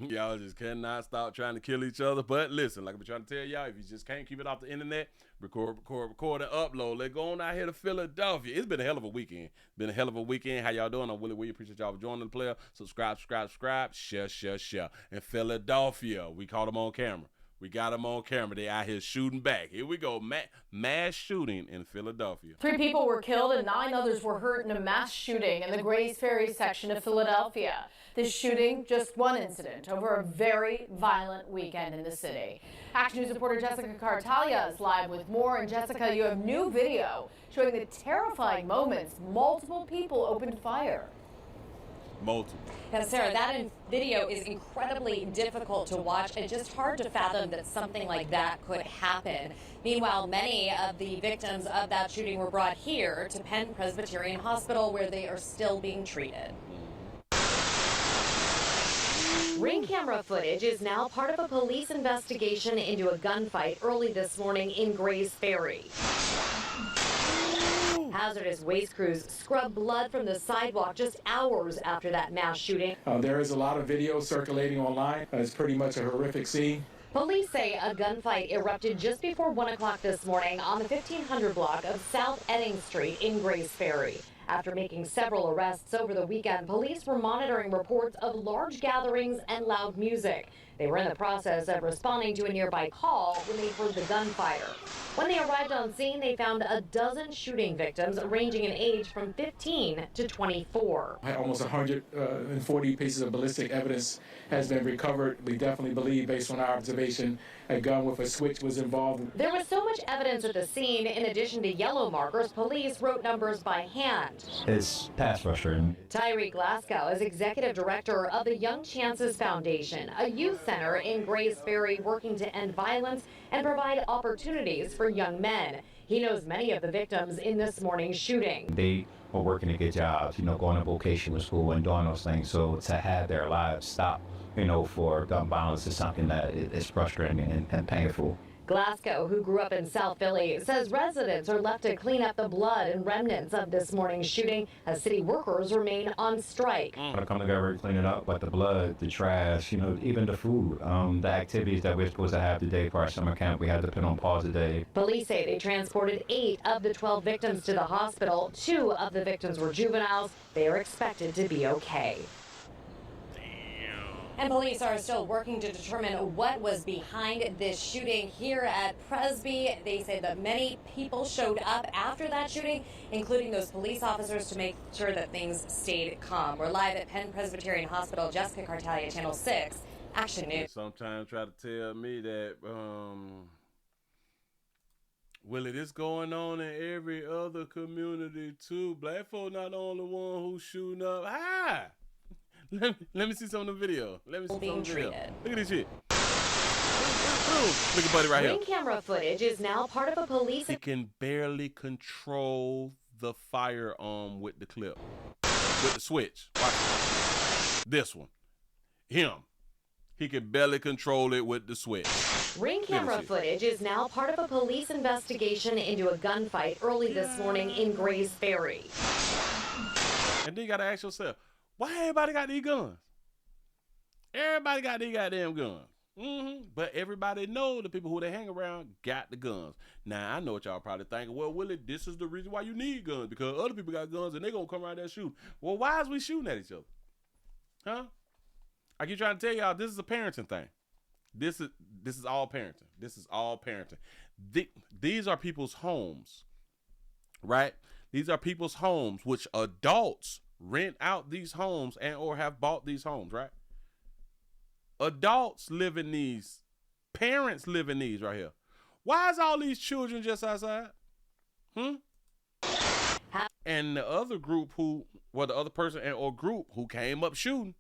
Y'all just cannot stop trying to kill each other. But listen, like I've been trying to tell y'all, if you just can't keep it off the internet, record, and upload. Let's go on out here to Philadelphia. It's been a hell of a weekend. How y'all doing? I'm Willie. We appreciate y'all for joining the player. Subscribe. Share. In Philadelphia, we caught them on camera. We got them on camera. They out here shooting back. Here we go. Mass shooting in Philadelphia. 3 people were killed and 9 others were hurt in a mass shooting in the Grays Ferry section of Philadelphia. This shooting, just one incident over a very violent weekend in the city. Action News reporter Jessica Cartalia is live with more. And Jessica, you have new video showing the terrifying moments multiple people opened fire. Multiple. Now, Sarah, that video is incredibly difficult to watch and just hard to fathom that something like that could happen. Meanwhile, many of the victims of that shooting were brought here to Penn Presbyterian Hospital, where they are still being treated. Ring camera footage is now part of a police investigation into a gunfight early this morning in Grays Ferry. Hazardous waste crews scrub blood from the sidewalk just hours after that mass shooting. There is a lot of video circulating online. It's pretty much a horrific scene. Police say a gunfight erupted just before 1 o'clock this morning on the 1500 block of South Edding Street in Grays Ferry. After making several arrests over the weekend, police were monitoring reports of large gatherings and loud music. They were in the process of responding to a nearby call when they heard the gunfire. When they arrived on scene, they found a dozen shooting victims ranging in age from 15 to 24. Almost 140 pieces of ballistic evidence has been recovered. We definitely believe, based on our observation, a gun with a switch was involved. There was so much evidence at the scene. In addition to yellow markers, police wrote numbers by hand. It's past frustrating. Tyree Glasgow is executive director of the Young Chances Foundation, a youth center in Grays Ferry working to end violence and provide opportunities for young men. He knows many of the victims in this morning's shooting. They were working to get jobs, going to vocational school and doing those things. So to have their lives stop, for gun violence is something that is frustrating and painful. Glasgow, who grew up in South Philly, says residents are left to clean up the blood and remnants of this morning's shooting as city workers remain on strike. To come together and clean it up, but the blood, the trash, even the food, the activities that we're supposed to have today for our summer camp, we had to put on pause today. Police say they transported 8 of the 12 victims to the hospital. 2 of the victims were juveniles. They are expected to be okay. And police are still working to determine what was behind this shooting here at Presby. They say that many people showed up after that shooting, including those police officers, to make sure that things stayed calm. We're live at Penn Presbyterian Hospital. Jessica Cartalia, Channel 6, Action News. Sometimes try to tell me that, Willie, this going on in every other community too. Black folk not the only one who's shooting up. Hi! Let me see some of the video. Look at this shit. Look at buddy right here. Ring camera footage is now part of a police. He can barely control the firearm with the clip, with the switch. Watch this one. Him. He can barely control it with the switch. Ring camera footage is now part of a police investigation into a gunfight early this morning in Grays Ferry. And then you gotta ask yourself, why everybody got these guns? Everybody got these goddamn guns. But everybody know the people who they hang around got the guns. Now, I know what y'all probably thinking. Well, Willie, this is the reason why you need guns, because other people got guns and they gonna come around there and shoot. Well, why is we shooting at each other? Huh? I keep trying to tell y'all, this is a parenting thing. This is all parenting. This is all parenting. These are people's homes, right? These are people's homes, which adults rent out these homes and or have bought these homes, right? Adults live in these. Parents live in these right here. Why is all these children just outside? And the other group the other person and or group who came up shooting,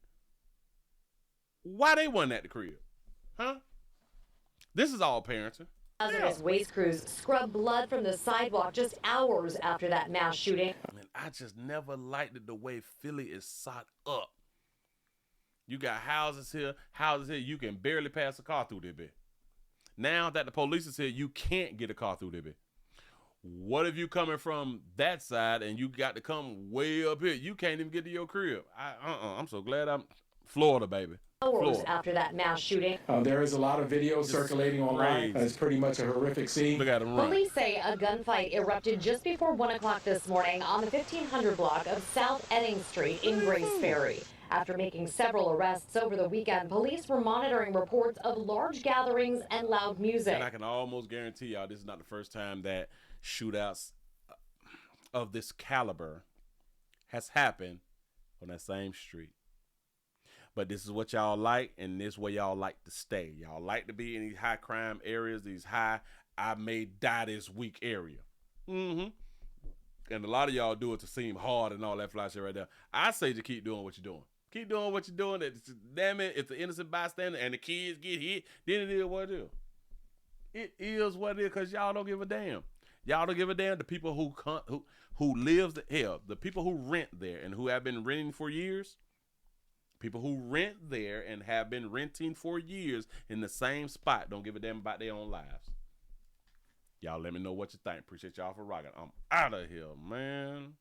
why they wasn't at the crib? Huh? This is all parenting. Hazardous waste crews scrub blood from the sidewalk just hours after that mass shooting. I just never liked it the way Philly is set up. You got houses here. You can barely pass a car through there, bit. Now that the police is here, you can't get a car through there, bit. What if you coming from that side and you got to come way up here? You can't even get to your crib. I'm so glad I'm Florida, baby. hours after that mass shooting. There is a lot of video circulating online. It's pretty much a horrific scene. Look at him run. Police say a gunfight erupted just before 1 o'clock this morning on the 1500 block of South Edding Street in Grace Ferry. After making several arrests over the weekend, police were monitoring reports of large gatherings and loud music. And I can almost guarantee y'all this is not the first time that shootouts of this caliber has happened on that same street. But this is what y'all like, and this is where y'all like to stay. Y'all like to be in these high crime areas, these high I may die this week area. And a lot of y'all do it to seem hard and all that fly shit right there. I say to keep doing what you're doing. Keep doing what you're doing. Damn it, it's an innocent bystander and the kids get hit, then it is what it is. It is what it is because y'all don't give a damn. Y'all don't give a damn. The people who lives the people who rent there and who have been renting for years, people who rent there and have been renting for years in the same spot don't give a damn about their own lives. Y'all let me know what you think. Appreciate y'all for rocking. I'm out of here, man.